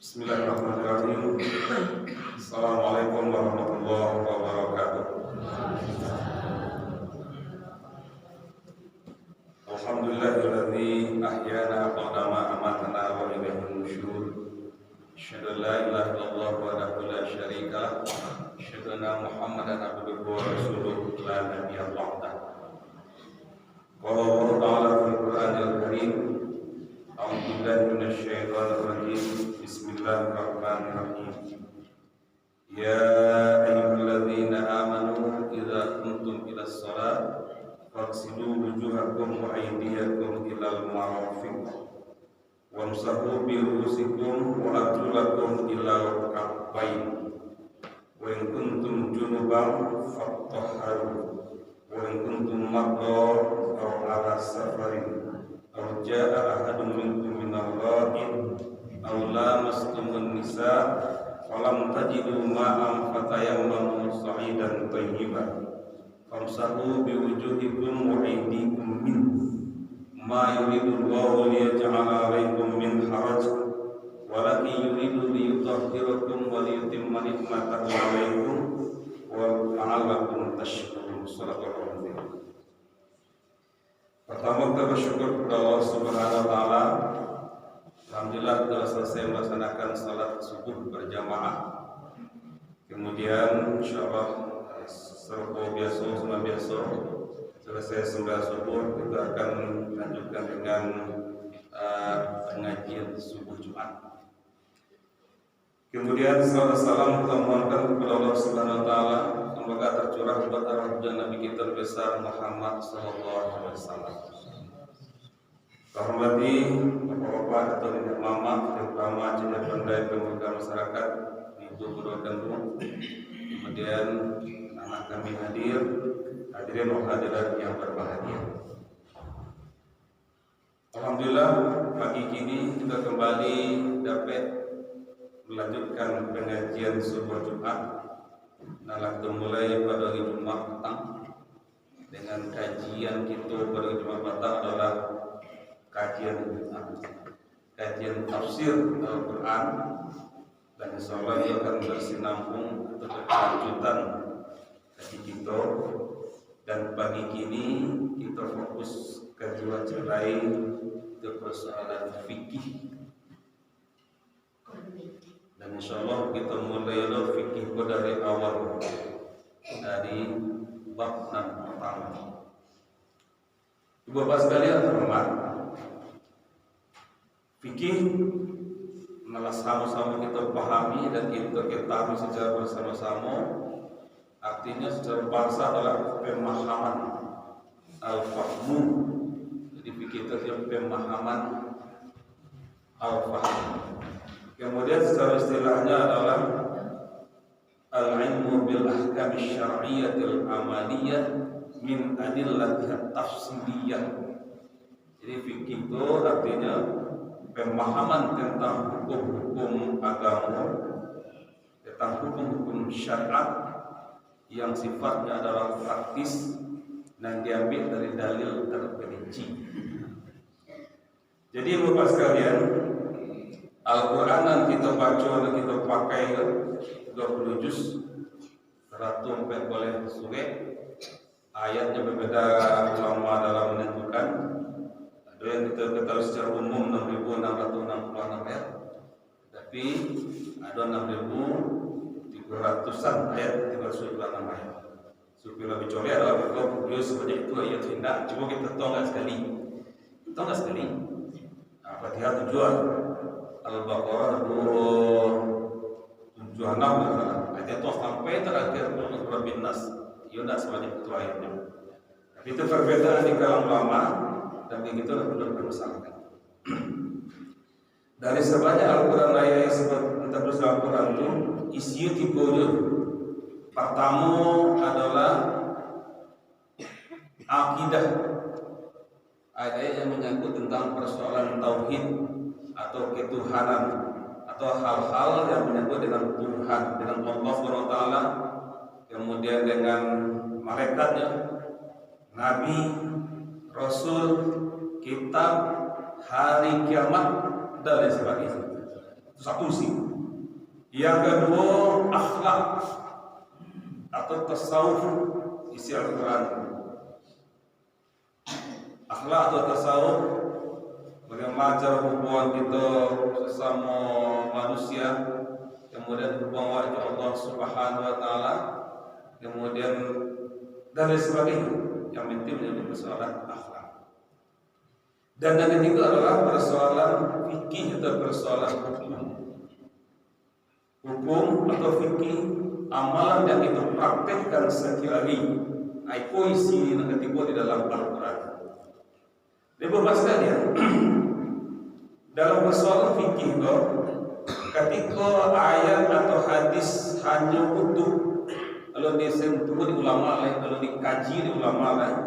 Bismillahirrahmanirrahim. Assalamualaikum warahmatullahi wabarakatuh. Alhamdulillahilladzi ahyana ba'da ma amatana wa ilaihin nusyur. Asyhadu an la ilaha illallah wahdahu la syarika lah. Asyhadu anna Muhammadan abduhu wa rasuluhu la nabiyya ba'dah. Qala Allah ta'ala fil Qur'anil Karim. A'udzu billahi minasy syaithanir rajim. Bismillahirrahmanirrahim. Ya ayyuhalladzina amanu idza qumtum ilas shalah faghsilu wujuhakum wa aydiyakum ilal marafiq wamsahu bi ru'usikum wa arjulakum ilal ka'bayn wa in kuntum junuban fatahharu wa in kuntum marda aw ala safarin aw jaa'a ahadun minkum minal gha'id aw lamastumun nisa falam tajidu ma'an fatayammamu sa'idan thayyiban famsahu biwujuhikum wa aydikum minhu ma yuridu Allahu liyaj'ala 'alaykum min haraj walakin yuridu liyutahhirakum wa liyutimma ni'matahu 'alaykum wa la'allakum tashkurun. Shallallahu alaihi wasallam. Pertama kita bersyukur kepada Allah Subhanahu wa taala. Alhamdulillah telah selesai melaksanakan salat subuh berjamaah. Kemudian insyaallah seperti biasa selesai sembahyang subuh kita akan lanjutkan dengan pengajian subuh Jumat. Kemudian salam kita mohonkan kepada Allah Subhanahu wa taala semoga tercurah buat arwah Nabi kita besar Muhammad sallallahu alaihi wasallam. Hormati Bapak-bapak atau tidak mama, terutama jemaah pendai pemuda masyarakat, ibu guru dan bu, kemudian anak kami hadir, hadirin hadirat yang berbahagia. Alhamdulillah pagi kini kita kembali dapat melanjutkan pengajian subuh Jumat. Nalar mulai pada hari Jumat petang dengan kajian kita pada hari Jumat petang adalah kajian tafsir Al-Quran, dan insyaallah ia akan bersinambung untuk kelanjutan kaji kita. Dan pagi kini kita fokus kajian lain ke persoalan fikih, dan insyaallah kita mulai fikih dari awal, dari bab 6 pertama. Ibu bapak sekalian terhormat, fikih malah sama-sama kita pahami dan kita ketahui secara bersama-sama. Artinya secara bahasa adalah pemahaman al-fahmu. Jadi fikih itu adalah pemahaman al-fahmu. Kemudian secara istilahnya adalah al-ilmu bil ahkam syar'iyyatil amaliyah min adillatiha tafsiliyah. Jadi fikih itu artinya pemahaman tentang hukum-hukum agama, tentang hukum-hukum syariat yang sifatnya adalah praktis dan diambil dari dalil terperinci. Jadi Bapak sekalian, Al-Quran yang kita baca dan kita pakai 20 juz, 140 surah, ayatnya berbeda ulama dalam menentukan. Ada yang kita ketahui secara umum 6.666 ayat, tapi ada 6.300-an ayat, 326 ayat. Supaya lebih colek adalah kalau beliau sebanyak itu ayat tidak. Cuma kita tahu nggak sekali, Fatihah tujuan, Al-Baqarah 27, Juhanam ayat itu sampai terakhir surah Bin-Nas. Ia tidak sebanyak itu ayatnya. Tapi itu perbedaan di kalangan ulama dan begitu perlu dipermasalahkan. Dari sebanyak Al-Quran ayat yang sebut tentang Al-Quran itu isinya 3. Pertama adalah akidah, ayat-ayat yang menyangkut tentang persoalan tauhid atau ketuhanan atau hal-hal yang menyangkut dengan Tuhan, dengan Allah SWT, kemudian dengan malaikatnya, nabi, rasul, kitab, hari kiamat dan lain sebagainya. Itu satu sih. Yang kedua akhlak atau tasawuf, isi Al-Quran. Akhlak atau tasawuf, bagaimana cara hubungan kita sesama manusia, kemudian hubungan dengan Allah Subhanahu Wa Taala, kemudian dan lain sebagainya. Yang penting menjadi persoalan akhlak. Dan yang ketiga adalah persoalan fikih atau persoalan hukum atau fikih, amalan yang kita praktekkan sehari-hari. Itu isi yang ketiga di dalam Al-Quran. Bapak sekalian, dalam persoalan fikih itu, ketika ayat atau hadis hanya utuh, kalau disentuh di ulama lain, kalau dikaji di ulama lain,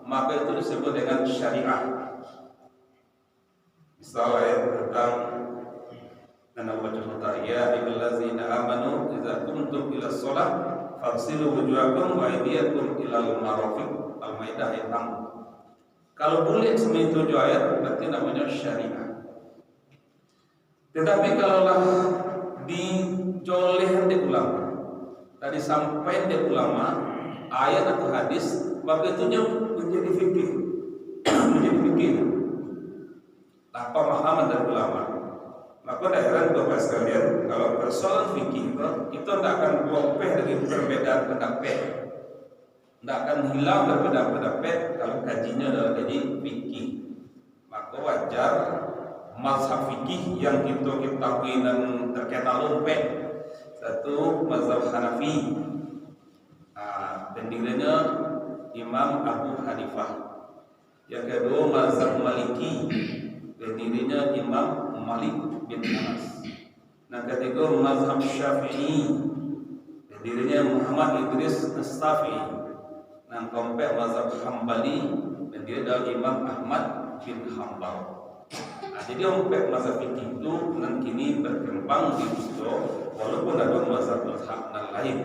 maka itu disebut dengan syariah. Misalnya tentang Allah berkata, ya ayyuhallazina amanu idza qumtum ila shalah faghsilu wujuhakum wa aydiyakum ila al-marafiq. Al-Maidah ayat 6. Kalau boleh semua 7 ayat berarti namanya syariah. Tetapi kalaulah dicoleh di ulama, tadi sampai di ulama ayat atau hadis, maka itu menjadi fikih. Menjadi fikih. Tanpa pemahaman dari ulama. Maka tidak heran Bapak sekalian, kalau persoalan fikih itu tidak akan berubah dari perbedaan pendapat, tidak akan hilang perbedaan pendapat kalau kajinya adalah kaji fikih. Maka wajar mazhab fikih yang kita ketahui dan terkenal lumpek, satu mazhab Hanafi, pendirinya Imam Abu Hanifah. Yang kedua mazhab Maliki, pendirinya Imam Malik bin Anas. Yang ketiga mazhab Syafi'i, pendirinya Muhammad Idris As-Safi'i. Yang keempat mazhab Hambali, pendirinya adalah Imam Ahmad bin Hanbal. Jadi empat mazhab fikih itu kini berkembang di Indo, walaupun ada mazhab-mazhab lain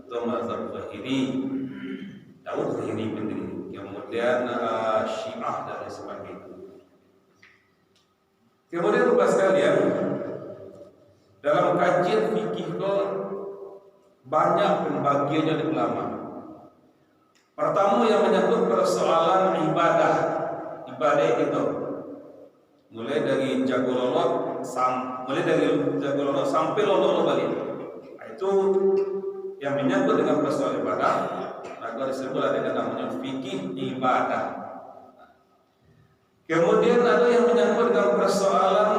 atau mazhab Zahiri, Daud Zahiri pendiri, kemudian Syiah dan sebagainya. Kemudian Bapak sekalian, dalam kajian fikih itu banyak pembagiannya di ulama. Pertama yang menyangkut persoalan ibadah itu, mulai dari jagololot sampai lolot balik. Itu yang menyangkut dengan persoalan ibadah, maka disebut dengan namanya fikih ibadah. Kemudian ada yang menyangkut dengan persoalan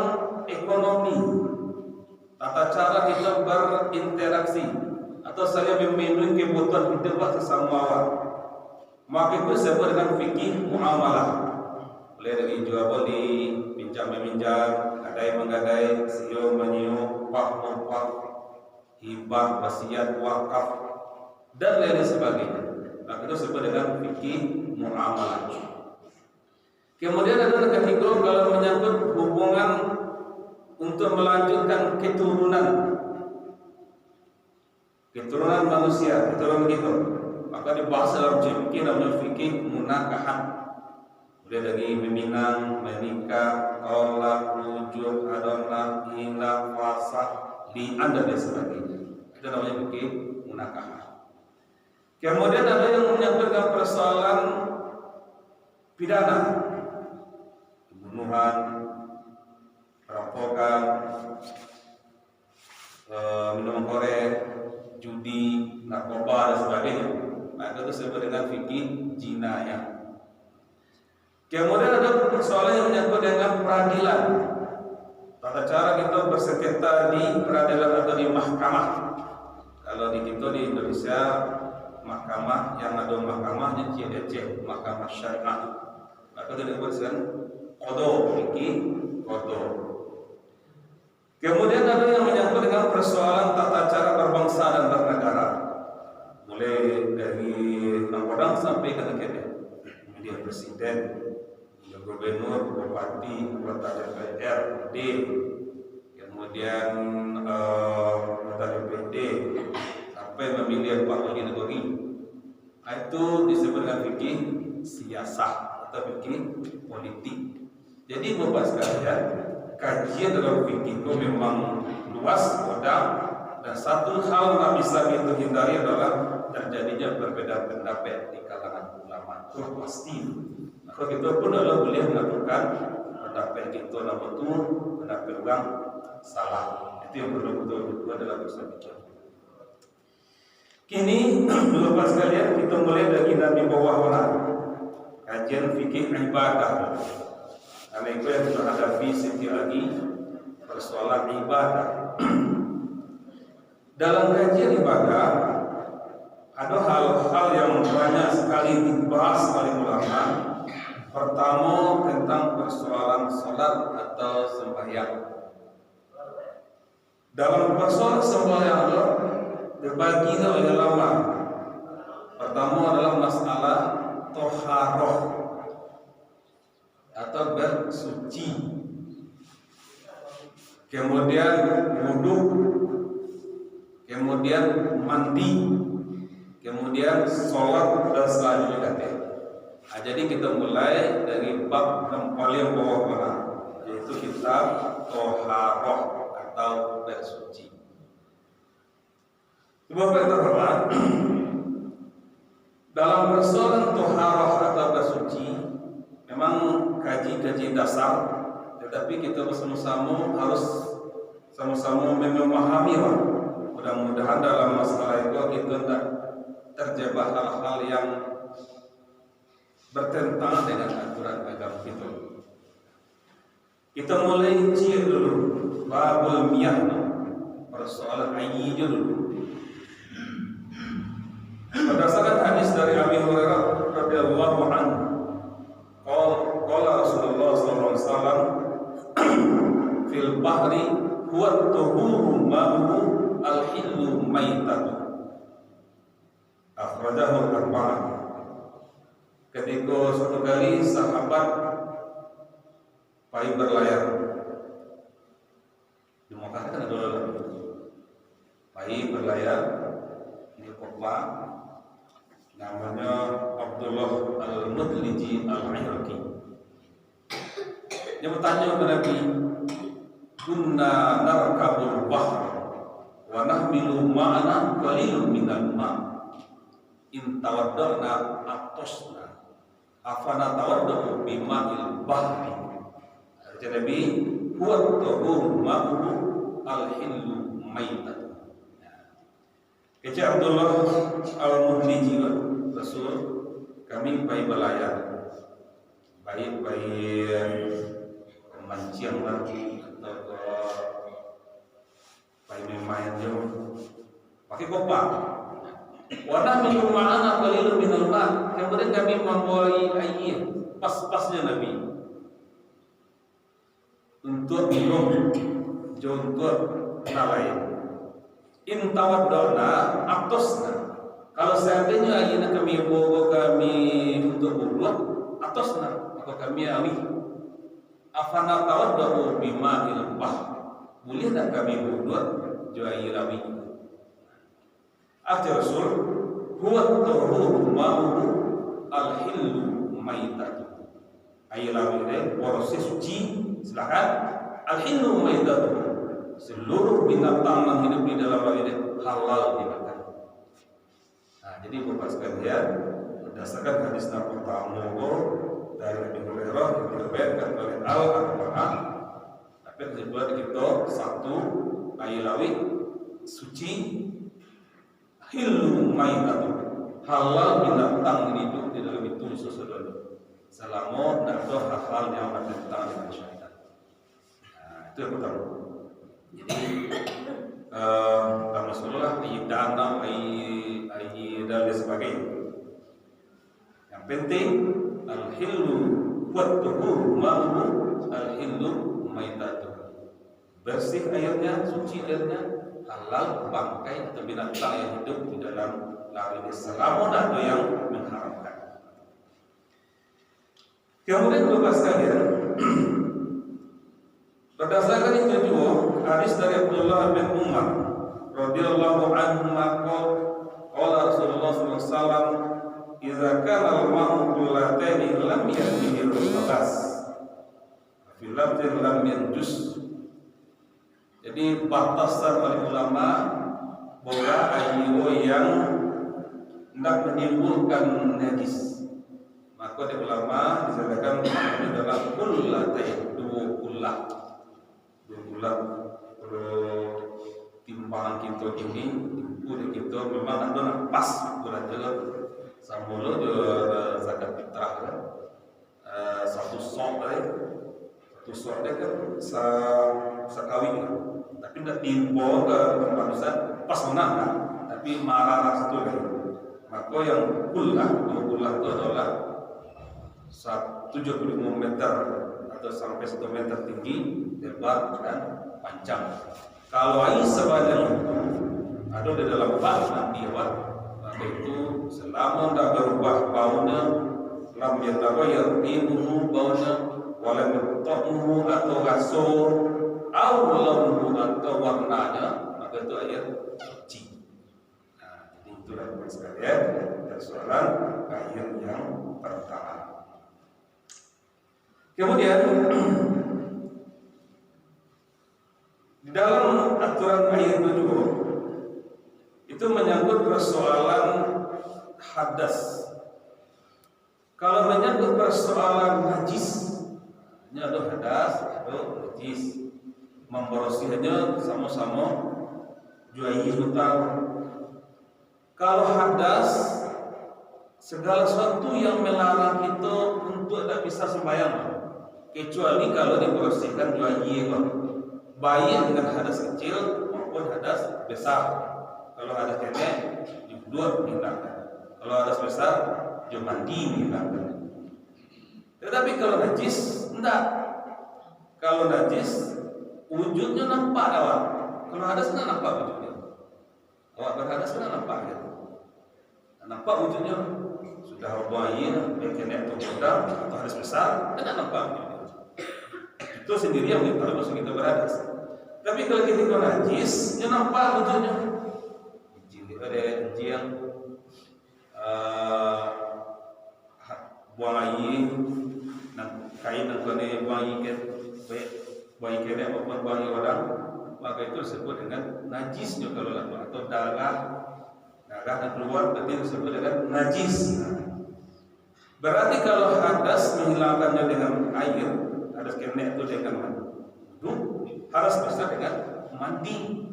ekonomi, tata cara kita berinteraksi atau saling memenuhi kebutuhan kita sesama awak. Maka itu disebut dengan fikih muamalah. Mulai dari jual beli, pinjam meminjam, gadai menggadai, siu menyiu, wah mempah, hibah, wasiat, wakaf, dan lain sebagainya. Maka itu disebut dengan fikih muamalah. Kemudian ada yang ketiga kalau menyangkut hubungan untuk melanjutkan keturunan manusia, keturunan kita, maka dibahas dalam fikih namanya fikih munakahat. Mulai dari meminang, menikah, tolak, rujuk, adonah, hilang, fasad, li'an dan sebagainya. Itu namanya fikih munakahat. Kemudian ada yang menyangkut dengan persoalan pidana, pembunuhan, perampokan, minuman korek, judi, narkoba dan sebagainya. Maka itu disebut dengan fikih jinayah. Kemudian ada persoalan yang menyangkut dengan peradilan, Tata cara kita bersengketa di peradilan atau di mahkamah. Kalau di kita di Indonesia, mahkamah yang ada mahkamahnya CDC, mahkamah syariah. Maka itu disebutkan kodo, iki kodo. Kemudian ada yang menyangkut dengan persoalan tata cara berbangsa dan bernegara, mulai dari Nangkodang sampai ke negara, kemudian presiden, gubernur, bupati, anggota DPR, kemudian anggota DPD, sampai pemilihan wakil negeri. Itu disebutkan fikih siasah atau fikih politik. Jadi bapak sekalian, kajian dalam fikih itu memang luas, modal, dan satu hal yang bisa kita hindari adalah terjadinya berbeda pendapat di kalangan ulama. Itu pasti. Maka kita pun adalah boleh menentukan pendapat kita yang betul, pendapat orang salah. Itu yang perlu betul-betul adalah berpikir. Kini, bapak sekalian, kita mulai dari di bawah mana? Kajian fikih ibadah. Karena itu yang kita hadapi setiap lagi persoalan ibadah. Dalam kajian ibadah ada hal-hal yang banyak sekali dibahas oleh ulama. Pertama tentang persoalan salat atau sembahyang. Dalam persoalan sembahyang dibagi oleh ulama. Pertama adalah masalah toharoh atau bersuci, kemudian wudu, kemudian mandi, kemudian sholat dan selanjutnya. Nah, jadi kita mulai dari bab yang paling bawah, yaitu kitab toharoh atau bersuci. Bapak yang terhormat, dalam persoalan toharoh atau bersuci memang kaji-kaji dasar, tetapi kita bersama-sama harus sama-sama memahami. Mudah-mudahan dalam masalah itu kita tidak terjebak hal-hal yang bertentangan dengan aturan agama kita. Kita mulai ciri dulu babul miyah, persoalan air dulu. Berdasarkan hadis dari Abi Hurairah radhiyallahu anhu, qala Rasulullah sallallahu alaihi wasallam fil bahri huwa tuhuru ma'u al-hillu maitatu. Akhrajahu al-arba'ah. Ketika suatu kali sahabat pergi berlayar di Mekah, kan ada pergi berlayar di kota namanya Abdullah al-Mudliji al-Iraqi. Dia bertanya kepada Nabi, kunna narkabul bahr wa nahmilu ma'ana qalilun minal ma' in tawadda'na atosna afana tawadda'u bima'il bahri. Kata Nabi, huwa tuhur ma'u al-hillu maitat. Kata Abdullah al-Mudliji, Rasul, kami pergi berlayar, baik mancing lagi atau pergi main jauh, pakai kopak. Wadah minum ma'ana qalilun minal ma'. Kemudian kami membawa air pas-pasnya Nabi untuk minum, untuk nalain. In tawaddana atosna. Kalau seandainya airnya kami bawa kami untuk berbuat atosna, maka kami awi. Afana tawaddau bima'il bah. Boleh tak kami berbuat jo air awi? Arti Rasul, huwa tuhuru ma'u al-hillu maitatu. Air awi ini warasi suci, silakan. Al-hillu maitatu. Seluruh binatang yang hidup di dalam air ini halal dimakan. Nah, jadi bapak sekalian, berdasarkan hadis Nabi pertama dari Abi Hurairah yang diriwayatkan oleh Al-Arba'ah, tapi disebut kita satu air lawi suci, hillu maitatu, halal binatang hidup di dalam itu sesuatu selama tidak ada hal-hal yang bertentangan dengan syariat. Nah, Itu yang pertama. Jadi tak masalah air danau, air dan sebagainya. Yang penting al-hillu wat-tuhur ma'uhu al-hillu maitatuh. Bersih airnya, suci airnya, halal bangkai atau binatang yang hidup di dalam laut ini selama ada yang mengharamkan. Kemudian Bapak sekalian, berdasarkan itu juga hadis dari Abdullah bin Umar radhiyallahu anhu qala Rasulullah sallallahu alaihi wasallam idza kana al-ma'u qullataini lam yakfihi al-khabas fi lafdhin lam yanjus. Jadi batasan oleh ulama bahwa air yang hendak menimbulkan najis, maka di ulama disebutkan ini adalah qullatain, dua kullah. Timbangan kita ini, udah kita memang ada pas ukuran jalan. Sambil ada zakat fitrah kan, satu sok dia kan sekawin kan, tapi tidak dibawa ke tempat besar pas menang kan, tapi marah satu lagi. Maka yang kullah itu adalah 75 meter atau sampai 1 meter tinggi, lebar dan panjang. Kalau air sebanyak itu ada di dalam bak nanti maka itu selama tidak berubah baunya, lam yataghayyar rihuhu baunya, walam ta'muhu atau rasur, atau launuhu atau warnanya, maka itu air suci. Nah, jadi itulah Bapak sekalian persoalan air yang pertama. Kemudian di dalam aturan air juga itu menyangkut persoalan hadas. Kalau menyangkut persoalan najis, ini ada hadas, ada najis. Membersihnya sama-sama juayi utang. Kalau hadas, segala sesuatu yang melarang kita untuk tidak bisa sembahyang, kecuali kalau dibersihkan juayi. Baik dengan hadas kecil maupun hadas besar. Kalau hadas kecil dua dihilangkan. Kalau hadas besar dia mandi dihilangkan. Tetapi kalau najis enggak. Kalau najis wujudnya nampak awak. Kalau hadas enggak nampak wujudnya. Awak berhadas enggak nampak gitu. Nampak wujudnya sudah bayi kena atau kodam atau hadas besar enggak nampak wujudnya. Itu sendiri yang kita harus kita berhadas. Tapi kalau kita najis, dia nampak wujudnya. Ada yang buang air, kain dan kone buang air buang air maupun buang air orang, maka itu disebut dengan najisnya kalau lalu atau darah yang keluar berarti disebut dengan najis. Berarti kalau hadas menghilangkannya dengan air, hadas kena itu dengan wudu, harus bisa dengan mandi.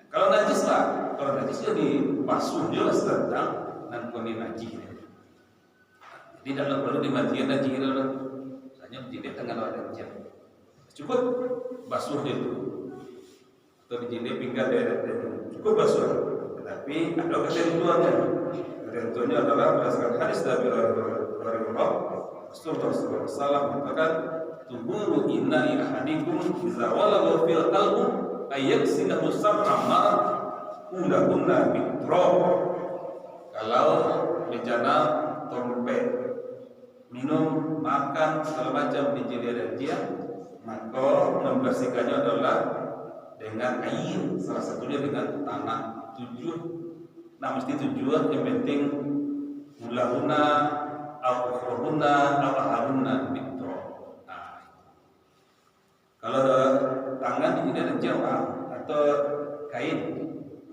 Kalau najis lah, kalau najis jadi basuh jelas tentang dan koni najis. Jadi tidak perlu dimandikan najis itu, hanya menjilid dengan wadah najis. Cukup basuh itu, atau dijilid pinggang daerah itu, cukup basuh. Tetapi ada ketentuannya. Ketentuannya adalah berdasarkan hadis dari Rasulullah SAW mengatakan, tuhuru inna ahadikum iza walagha fil qalbu ayyaksilahu sab'a marrat undahunna bitrab. Kalau bencana trompet, minum, makan segala macam dijilid dan dia, maka membersihkannya adalah dengan air, salah satunya dengan tanah. Mesti tujuan yang penting mulahuna al-ukhruhuna al-haruna bitro. Kalau tangan di sini ada jawa atau kain,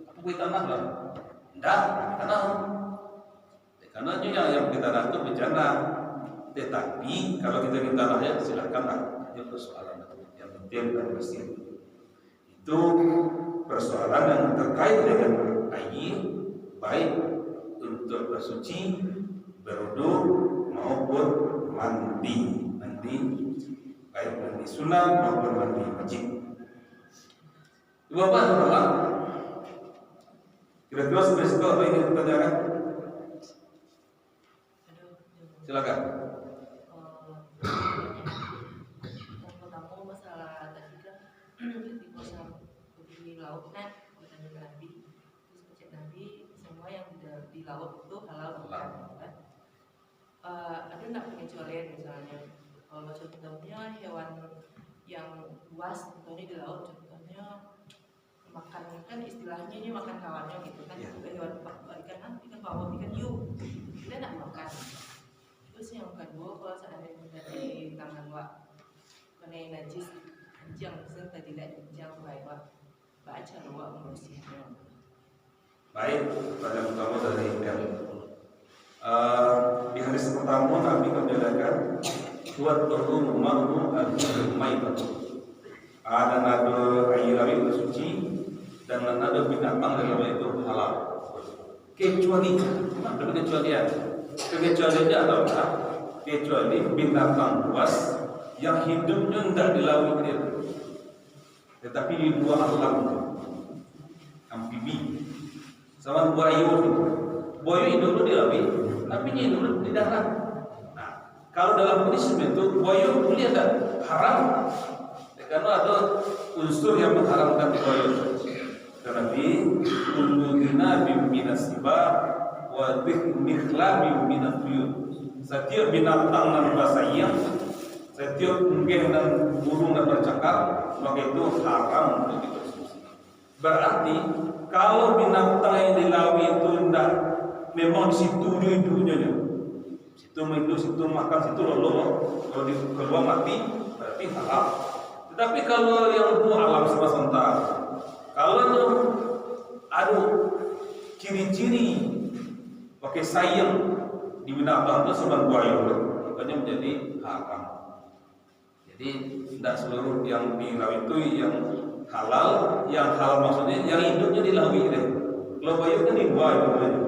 apa kita tanah lah? Tidak, tanah. Karena yang kita tanah itu bencana. Tetapi kalau kita minta tanahnya silakanlah. Itu persoalan yang penting dan bersih. Itu persoalan yang terkait dengan air, baik untuk bersuci, berwudu maupun mandi, baik mandi sunat maupun mandi wajib. Bapak teman-teman, kira-kira sampai situ apa yang ingin ditanyakan? Silakan. Yang pertama masalah tadi kan ketika saya di laut kan bertanya ke Nabi, terus baca Nabi semua yang di laut itu halal bukan? Kan? Ada nggak pengecualian misalnya? Kalau contohnya hewan yang buas, contohnya di laut, contohnya makan kan istilahnya ini makan kawannya gitu kan? Ya. Juga hewan ikan bawal, ikan hiu, kita nggak makan. Terus yang kedua, kalau seandainya dari tangan Wak mengenai najis anjing, misalnya tadi lihat anjing baik Wak baca Wak membersihkan. Baik, pertanyaan pertama dari M. Di hadis pertama Nabi menjelaskan buat turun mahu al-maitah. Ada nada air air suci dan nada binatang dalam itu halal. Kecuali ada pengecualian. Pengecualiannya adalah kecuali binatang buas yang hidupnya tidak di laut dia, tetapi di luar alam, amfibi, sama buaya itu. Buaya hidup di laut, tapi dia hidup di darat. Nah, kalau dalam prinsip itu buaya boleh ada haram, karena ada unsur yang mengharamkan buaya. Tetapi kulluhina biminasiba wa mikhlabi minatuyun. Setiap binatang dan bahasanya, setiap unggih dan burung dan bercakap, maka itu haram untuk dikonsumsi. Berarti kalau binatang yang di laut itu tidak memang di situ hidupnya, situ hidup, situ makan, situ lolo, kalau di keluar mati berarti halal. Tetapi kalau yang alam semesta, kalau ada ciri-ciri pakai sayang di binatang itu sebagai buaya, makanya menjadi haram. Jadi tidak seluruh yang di laut itu yang halal maksudnya yang hidupnya di laut itu. Kalau buaya kan di buaya namanya.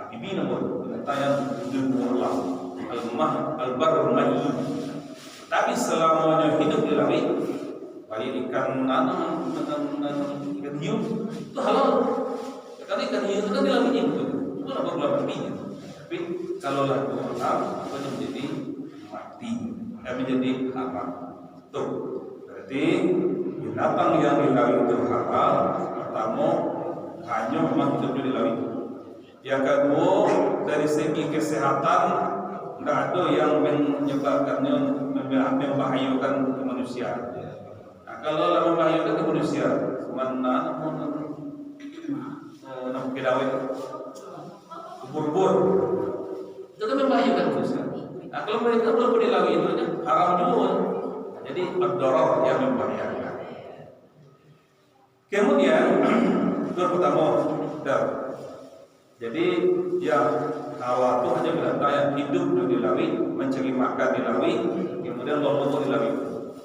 Ini nomor binatang yang hidup Allah, al-barr ma'i. Tapi selamanya hidup di laut, baik ikan nanam ikan hiu itu halal. Karena ikan hiu itu kan di laut itu apa belum. Tapi kalau lagu haram itu menjadi mati, menjadi haram. Tuh, berarti binatang yang di laut itu halal. Pertama, hanya memang hidupnya di laut. Yang kedua, dari segi kesehatan tidak ada yang menyebabkannya membahayakan ke manusia. Nah, kalau membahayakan ke manusia, mana namun kedawet kubur itu kan membahayakan manusia. Nah, kalau mereka belum di laut itu haram juga. Jadi ad-darar yang membahayakan. Kemudian itu pertama. Jadi ya hawa itu hanya binatang yang hidup di laut, mencari makan di laut, kemudian lolos di laut.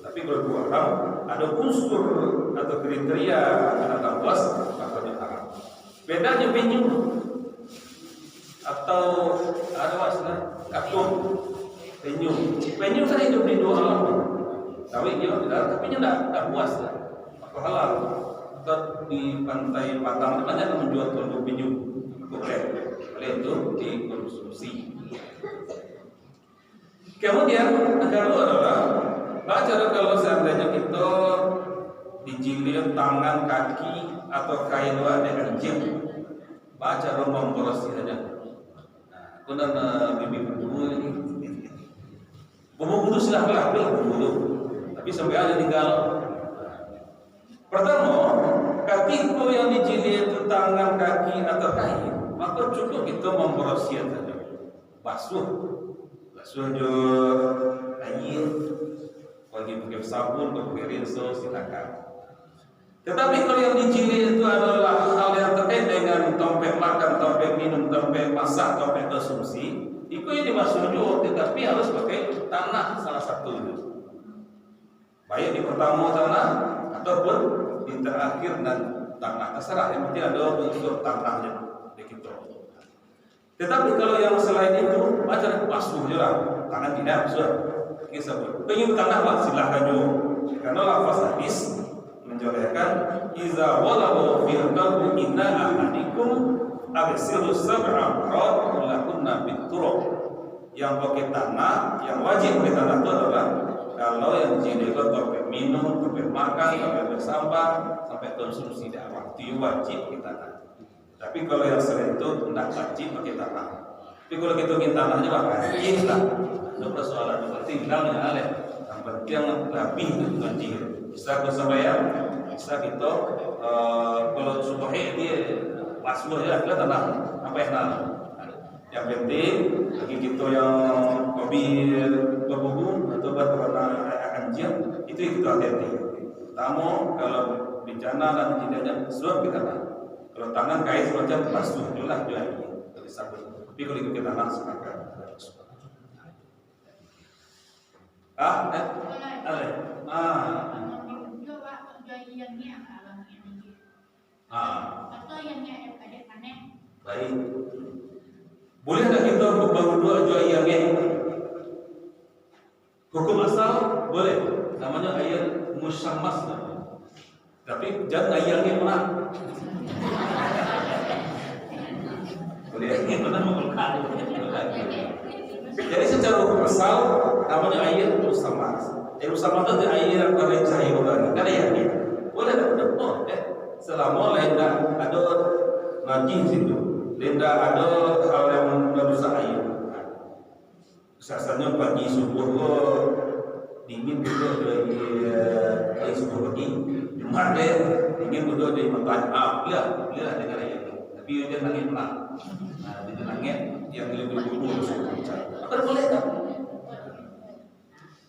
Tapi kalau haram ada unsur atau kriteria binatang buas, makanya haram. Bedanya penyu atau ada masalah kapur penyu kan hidup di dua alam, tapi dia tidak, tapi dia tidak puas lah. Maka halal. Kita di pantai Patang banyak yang menjual telur penyu, boleh itu dikonsumsi. Kemudian yang kedua adalah baca kalau seandainya kita dijilid tangan, kaki atau kain dengan anjing, baca membersih saja. Aku dan bibi berdua ini bumbu silahkan bumbu, tapi sampai ada tinggal. Pertama, ketika yang dijilid itu tangan, kaki atau kain, maka cukup kita membersih saja. Basuh je air, bagi pakai sabun, pakai rinso silakan. Tetapi kalau yang dijilid itu adalah hal yang terkait dengan tempat makan, tempat minum, tempat masak, tempat konsumsi, itu yang dimasuk juga, tetapi harus pakai tanah salah satu itu. Baik di pertama tanah ataupun di terakhir dan tanah, terserah, yang penting ada unsur tanahnya di kita. Tetapi kalau yang selain itu, macam basuh je lah, tangan tidak, sudah. Pengen tanah lah, silahkan juga. Karena lafaz hadis menjolehkan iza walau fil qalbi inna ahadikum aghsilu sab'a marrat lakunna biturab. Yang pakai tanah, yang wajib pakai tanah itu adalah kalau yang jadi itu sampai minum, sampai makan, sampai bersampah, sampai konsumsi dakwah itu wajib pakai tanah. Tapi kalau yang selain itu tidak wajib pakai tanah. Tapi kalau kita ingin tanahnya wajib lah. Itu persoalan itu tinggalnya alih. Yang penting lebih itu wajib. Bisa kesampaian, bisa kita kalau subuhi dia pasluh ya kita tanah apa yang tanah. Yang penting bagi kita yang hobi berhubung atau berwarna anjir itu kita hati-hati. Pertama kalau bencana dan tidaknya suap kita tanah. Kalau tangan kait semacam basuh itulah dia ini. Tapi kalau kita tanah sepakat. Baik. Boleh tak kita berwudu juaiyahnya? Hukum asal boleh. Namanya ayat musyammas. Tapi jangan ayatnya mana. Boleh yang mana mengulkan. Jadi secara hukum asal namanya ayat musyammas. Musyammas itu ayat yang tercahaya orang. Kan ayatnya. Boleh tak? Oh, selama lain tak ada najis itu. Tidak ada hal yang berusaha air. Biasanya pagi subuh dingin duduk dari subuh pagi. Jumat dingin duduk dari matahari. Bila dengan air. Tapi dia nangis pelan. Nah, dia nangis yang lebih dulu. Apa boleh tak?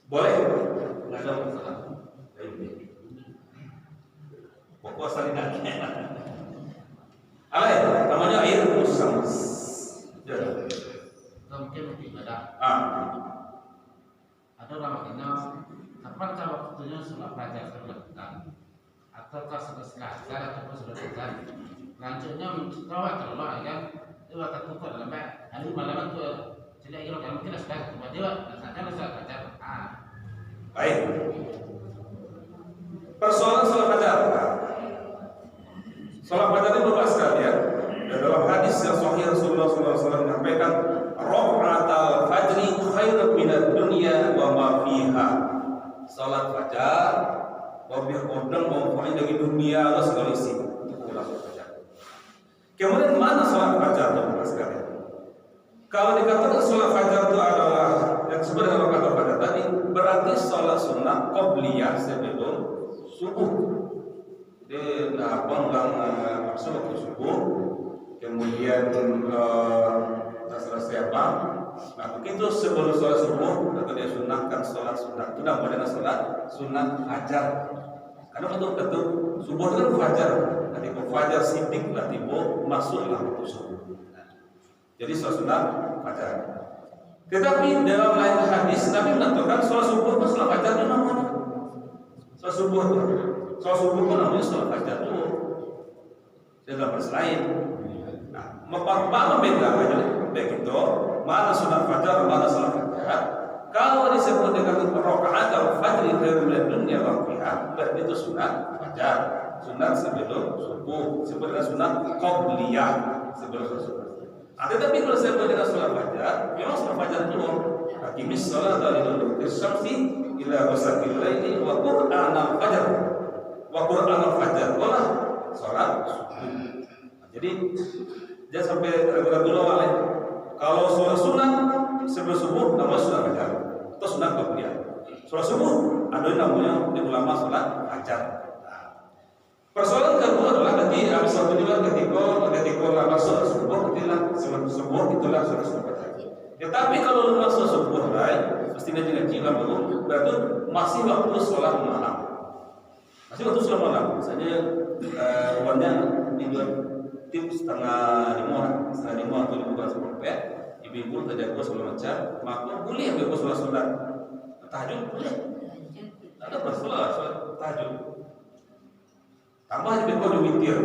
Boleh. Tidak ada masalah. Pokok saling nangis. Alay, namanya air musyammas. Ya. Mungkin ibadah. Ada namanya kapan kalau waktunya sholat fajar terlakukan ataukah sudah selesai ataupun sudah selesai. Lanjutnya mencoba kalau kan itu akan tukar dalam hari malam itu tidak kira kalau mungkin sudah tiba-tiba saja sholat fajar. Baik. Persoalan sholat fajar. Salat fajar itu luas sekali ya. Dan dalam hadis yang sahih Rasulullah SAW menyampaikan, "Raka'atul fajri khairun minad dunya wa ma fiha." Salat fajar lebih kodang mempunyai dari dunia Allah segala isi. Itu salat fajar. Kemudian mana salat fajar itu sekali? Kalau dikatakan salat fajar itu adalah yang disebut dengan rakaat fajar tadi, berarti salat sunnah qabliyah sebelum subuh. Maksud waktu subuh, kemudian selesai apa? Nah begitu sebelum sholat subuh, atau dia sunahkan sholat sunat. Itu namanya sholat sunat fajar. Karena betul subuh itu kan fajar. Nanti fajar sidik lah tiba masuklah waktu subuh. Jadi sholat sunat fajar. Tetapi dalam lain hadis Nabi menentukan sholat subuh itu sholat fajar itu namanya. Sholat subuh itu. Sholat subuh itu namanya sholat fajar itu. Dalam bahasa lain. Nah, membedakan baik itu mana sunat fajar, mana sholat fajar. Kalau disebut dengan rakaat al-fajr khairun minad dunya wa fiha, berarti itu sunat fajar. Sunat sebelum subuh, sebelum sunat qabliyah, sebelum subuh. Tetapi kalau disebut dengan sholat fajar, memang sholat fajar itu hakimis sholat dari dulu syamsi ila ghasaqil laili wa qur'an al-fajr. Wa qur'an al-fajr adalah sholat subuh. Jadi jangan sampai ragu-ragu oleh kalau sholat sunat sebelum subuh namanya sholat fajar atau sunat qabliyah. Sholat subuh ada namanya di ulama sholat fajar. Persoalan kedua adalah nanti habis satu juga ketika masuk subuh itulah sholat subuh itulah sholat fajar. Tetapi kalau masuk subuh lain mestinya jiwa baru berarti masih waktu sholat malam. Masih waktu sholat malam. Misalnya uangnya tim setengah lima atau 5 ibu-ibu terjaga segala macam, maka boleh ambil sholat sunat tahajud boleh. Ada bersolat tahajud. Tambah lebih kau witir.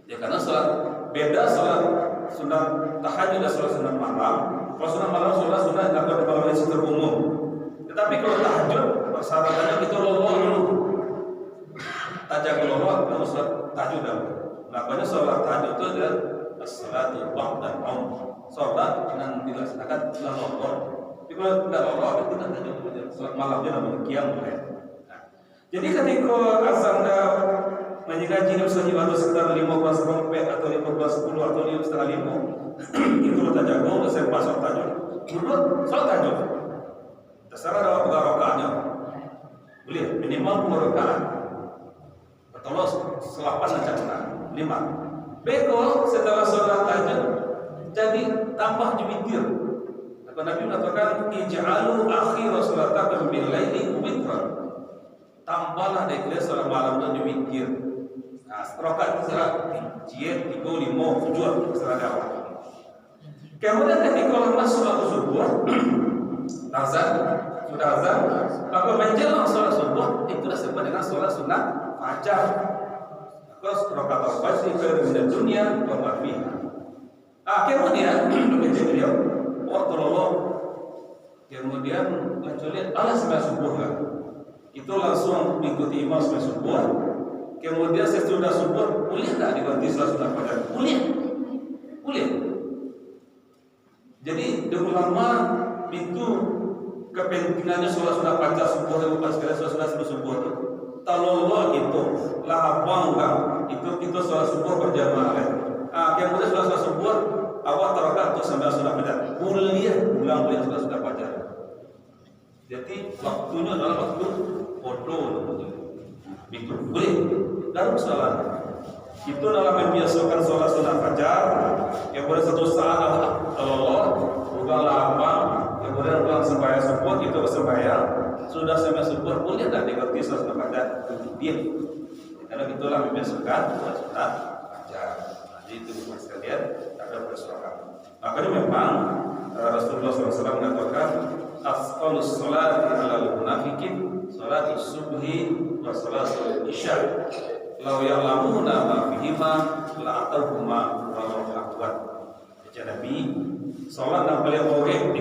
Ya karena sholat beda sholat sunat tahajud dan sholat sunat malam. Kalau sunat malam sholat sunat dapat dibawa secara umum. Tetapi kalau tahajud persyaratannya kita lolong dulu. tajak loro kamu sholat tahajud dah. Makanya sholat tahajud itu adalah as-salatu ba'da al-maum. Sholat yang dilaksanakan setelah loro. Tapi kalau tidak loro itu tidak tahajud. Sholat malamnya namanya qiyam lail. Jadi ketika azan dah menjadi jam sekitar sekitar 15 sampai atau 15:10 atau 4:30 itu kita jago saya pas sholat tahajud. Dulu sholat tahajud terserah ada berapa rakaatnya. Boleh minimal 2 rakaat. Atau selapan aja 5. Beko setelah sholat tahajud jadi tambah di witir. Nabi mengatakan ij'alu akhir salatakum bil laili witran. Tambahlah deklarasi sholat malam itu di witir. Nah, rakaat terserah 3, 5, 7 terserah dapat. Kemudian ketika masuk waktu subuh, azan, sudah azan, maka menjelang sholat subuh itu disebut dengan sholat sunat fajar. Maka rakaat al-fajr itu dari dunia wa ma fiha. Kemudian begitu beliau waktu Allah kemudian menculik Allah sampai subuh kan. Itu langsung mengikuti imam sampai subuh. Kemudian sesudah subuh boleh tak diganti sholat sunat fajar? Boleh. Jadi di ulama itu kepentingannya sholat sunat fajar subuh dan lepas sekali sholat sunat subuh itu. Kalau Allah gitu, lah bangga itu kita sholat subuh berjamaah. Kemudian sholat subuh awal terakhir untuk sambil sunat fajar. Boleh ulang sholat sunat fajar. Jadi waktunya adalah waktu bodoh. Itu boleh. Dalam salat itu dalam membiasakan sholat sunat fajar. Kemudian satu saat Allah bukanlah apa. Kemudian ulang sembahyang subuh itu sembahyang. Sudah sampai subuh boleh tak diganti sholat sunat fajar? Dia. Karena itulah membiasakan sholat sunat fajar. Jadi itu bukan sekalian ada persoalan. Makanya memang Rasulullah SAW mengatakan asqalus sholati alal munafiqin sholatus subhi wa sholatul isya. Lau ya'lamuna ma fihima la atauhuma walau haqwan. Baca Nabi salat yang paling wajib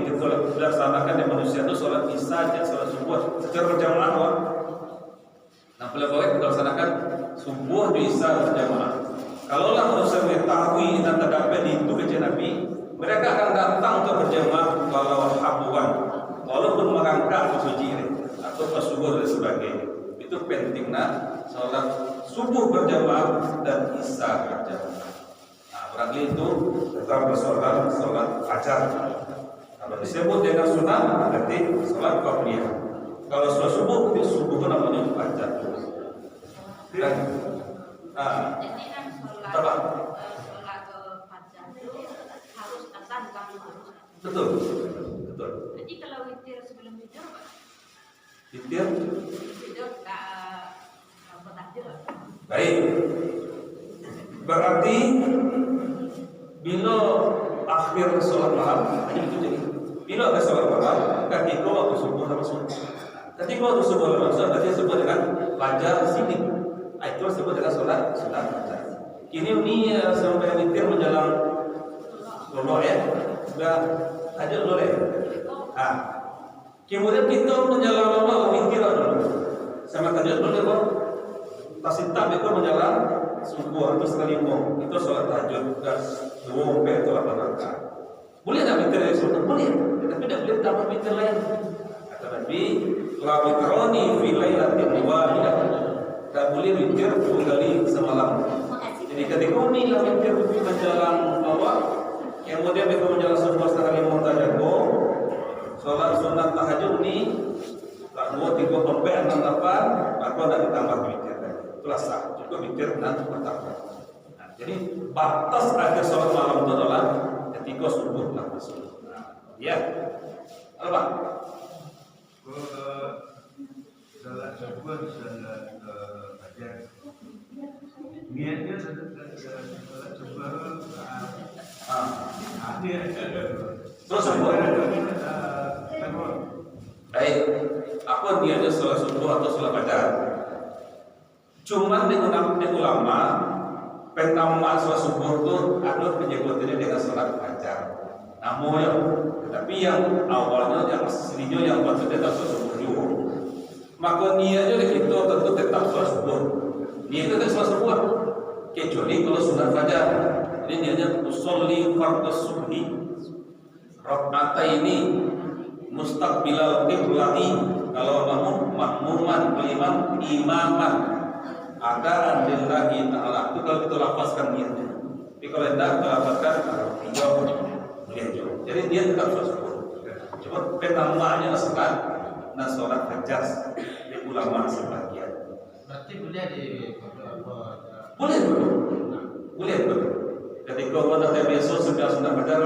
dilaksanakan di manusia itu salat isya dan salat subuh secara berjamaah. Yang paling wajib dilaksanakan subuh di isya berjamaah. Kalaulah manusia mengetahui dan terdapat di itu baca Nabi, mereka akan datang untuk berjamaah walau haqwan, walaupun mengangkat suci atau subuh dan sebagainya. Itu pentingnya salat subuh berjamaah dan isya berjamaah. Nah, berarti itu tentang persoalan salat fajar. Kalau disebut dengan sunat berarti salat qabliyah. Kalau salat subuh itu subuh namanya fajar. Dan jadi kan sholat fajar itu harus azan kami harus. Betul. Jadi kalau witir sebelum tidur, Pak? Witir Tidur tak tahajud. baik. Berarti bila akhir sholat malam hanya itu jadi. Bila ada sholat malam, ketika waktu subuh harus subuh. Ketika waktu subuh harus subuh, berarti disebut dengan fajar sini. Itu disebut dengan sholat sunat fajar. Ini sampai witir menjelang lolo ya, sudah ada lolo ya. Kemudian kita menjelang lolo witir dulu, sama tahajud dulu kok. Tasita itu menjelang subuh atau setengah 5 itu sholat tahajud dan 2 atau 8 rakaat. Boleh tak witir dari sholat? Boleh, tapi tidak boleh tambah witir lain. Kata Nabi, la witroni fi lailatin wahidah. Tak boleh witir 2 kali semalam. Jadi ketika ini la witir menjelang awal, kemudian begitu menjelang subuh setengah 5 tajago, sholat sunat tahajud ini tak 2, 3, 4, 6, 8, maka tidak ditambah witir. Itulah sah, cukup witir dan bertambah. Nah, jadi batas akhir sholat malam itu adalah ketika subuh telah masuk. Ya, apa Pak? Sholat subuh, sholat fajar. Niatnya sholat subuh akhir. Terus subuh. Baik, apa niatnya sholat subuh atau sholat fajar? Cuman di ulama penamaan sholat subuh itu ada penyebutannya dengan sholat fajar. Namun tapi yang awalnya yang aslinya yang maksudnya adalah sholat subuh juga. Maka niatnya kita tentu tetap sholat subuh. Niat itu salah sebuah. Kecuali kalau sunat fajar. Jadi niatnya usolli fardhu subhi raka'ataini mustaqbilal qiblati. Kalau makmuman imam imaman ada andillahi ta'ala. Itu kalau kita lafazkan niatnya. Tapi kalau tidak kita lafazkan jawab boleh jawab. Jadi dia tetap sesuatu. Cuma penamaannya salat dan sholat fajar di ulama sebagian. Berarti boleh di Boleh dulu. Boleh dulu. Ketika orang dah biasa sudah sunat fajar,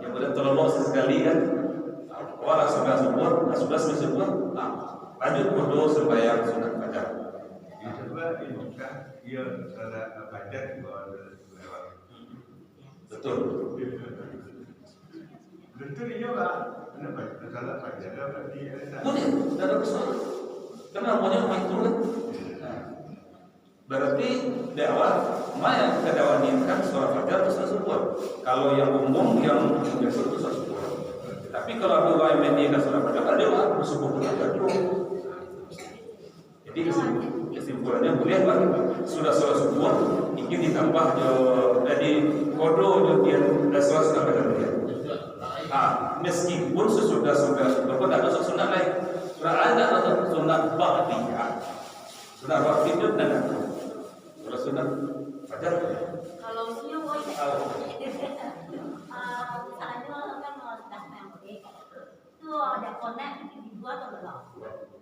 yang boleh tolong sesekali kan. Orang sudah sembuh, sudah sembuh, lanjut berdoa sembahyang sunat fajar. Coba bukan dia salat fajar kalau lewat. Betul. Betul juga. Kenapa salat fajar berarti ada? Boleh, tidak ada masalah. Karena namanya itu kan. Berarti dakwah, yang kita dakwah niatkan sholat fajar itu sesuatu. Kalau yang umum yang biasa itu sesuatu. Tapi kalau ada orang yang meniatkan sholat fajar, ada orang subuh fajar. Jadi kesimpulannya boleh pak. Sudah sholat subuh, ingin ditambah jadi kodo dia sholat fajar dia. Meskipun sesudah sholat subuh, tidak ada sunat lain. Ada sunat ba'diyah. Sunat ba'diyah itu tidak. Kalau sunat fajar. Kalau usulnya boleh. Misalnya kan mau sudah memang itu ada konek dibuat atau belum?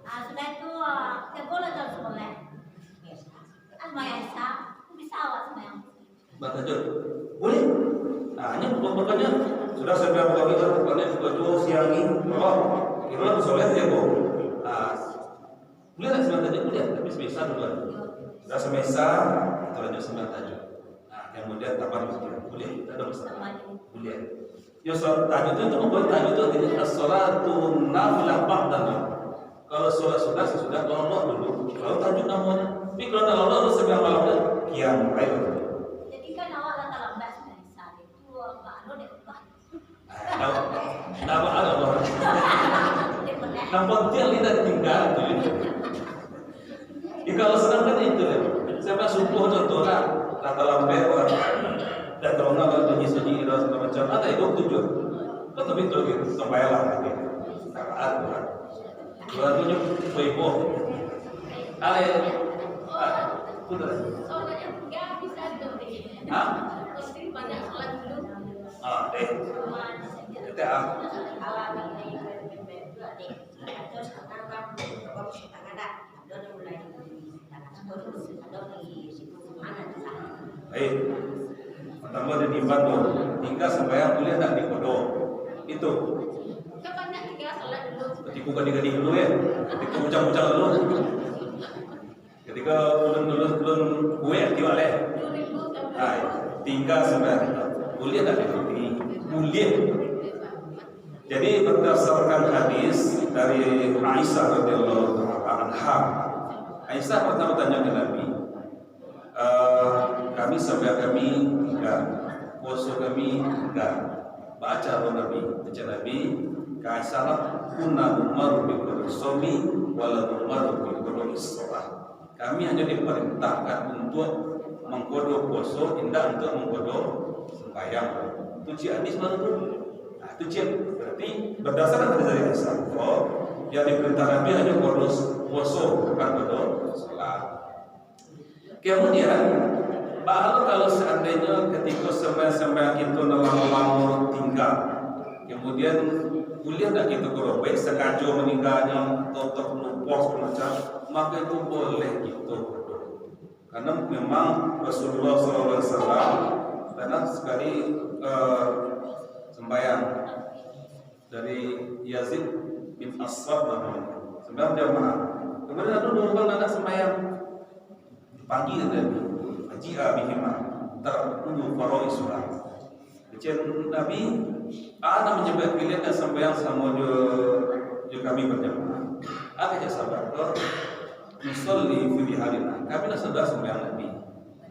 Sudah itu boleh atau boleh? Semayang sah, bisa awak semayang. Batajud boleh. Hanya pokoknya sudah saya bilang kalau kita pokoknya betul siang ini, kalau kita sholat ya bu. Boleh tak sembilan tajuk boleh, tapi sebisa dulu. Sudah semesa, kita lanjut sembilan tajuk. Kemudian tambah masjid boleh, tak ada masalah. Boleh. Ya sholat tajuk itu membuat tajuk itu artinya as-sholatu nafilah ba'da. Kalau sholat sudah sesudah Allah dulu, lalu tajuk namanya. Tapi kalau tak Allah harus sebiang malamnya kiam ayo. Jadi kan awak datang lambat semayang itu anu deh pak. Nama Allah. Nampak dia lihat tinggal tu. Kalau senang kan itu deh. Saya subuh contohnya kata lambat orang dan kalau nggak bunyi sunyi dan segala macam ada itu tujuh. Betul betul gitu sampai lah gitu. Saat Tuhan. Tuhan tunjuk ibu. Ale. Sudah. Soalnya nggak bisa dong. Mesti banyak sholat dulu. Deh. Kita Awak ini terus sekarang kan kalau kita ada mulai ada di situ mana di sana. baik. Pertama ada di Bandung, hingga sembahyang boleh tak di kodok. Itu. Kapan nak tinggal sholat dulu? Ketika gadi-gadi dulu ya, ketika bucang-bucang dulu. Ketika belum kue tiba leh. 2000 sampai Tinggal sembahyang. Boleh tak diikuti? Boleh. Jadi berdasarkan hadis dari Aisyah radhiyallahu anha. Aisyah pertama tanya ke Nabi, kami sampai kami enggak, puasa kami enggak. Baca oleh Nabi, baca Nabi, Aisyah kunna umaru bi qur'ani wala umaru bi qur'ani shalah. Kami hanya diperintahkan untuk mengkodok puasa, tidak untuk mengkodok sembahyang. Itu hadis mana tu? Itu berarti berdasarkan hadis dari Aisyah. Yang diperintah Nabi hanya kodok puasa, bukan kodok salat. Kemudian, kalau seandainya ketika sembahyang itu lama-lama tinggal, kemudian kuliah tak kita korobek sengaja meninggalnya atau menupos macam, maka itu boleh kita kodok. Karena memang Rasulullah SAW pernah sekali sembahyang dari Yazid bin Aswad namanya. Sembahyang jamaah. Kemudian ada dua orang anak sembahyang dipanggil Nabi, Haji'a bihima tertunggu faroi surah. Kecil Nabi, ada menyebut pilihan dan sembahyang sama jo kami berjamaah. Ada je sabar ke musolli fi biharina. Kami dah sudah sembahyang Nabi.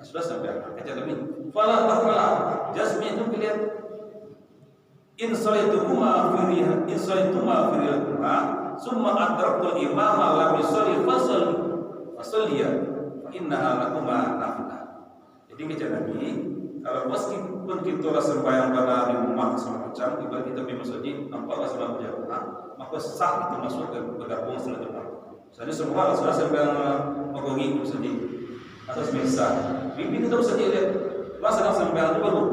Sudah sembahyang. Kecil Nabi, fala taqala jasmi itu pilihan. Insaituma summa adraktul imama lam yusalli fasalliya innaha lakuma nafila. Jadi kata Nabi, kalau meskipun kita sembahyang pada di rumah semacam ibarat kita pergi masjid nampak sembahyang berjamaah, maka sah itu masuk ke bergabung salat jemaah. Misalnya semua sudah sembahyang maghrib masjid atau semisal, bibi kita saja lihat masa sembahyang itu baru,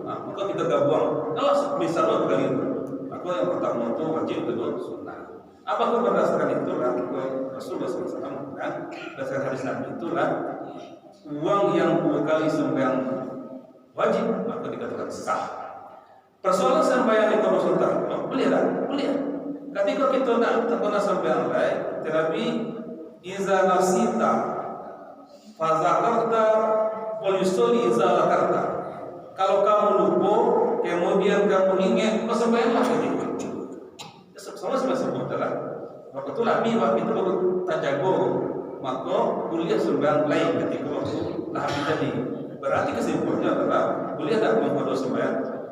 maka kita gabung. Kalau semisal baru kali itu, maka yang pertama itu wajib, kedua sunnah. Apakah berdasarkan itulah Rasulullah SAW dan berdasarkan hadis Nabi itulah uang yang 2 kali sembahyang wajib maka dikatakan sah. Persoalan sembahyang itu Rasulullah boleh tak? Boleh. Ketika kita nak terkena sembahyang lain, tetapi iza nasita fazakarta wal yusolli iza lakarta. Kalau kamu lupa kemudian kamu ingat, kau sembahyanglah ketika sama sebut adalah waktu itu Nabi waktu itu baru tak jago, maka kuliah sembahyang lain ketika waktu Nabi tadi. Berarti kesimpulannya adalah kuliah tak mengkodok sembahyang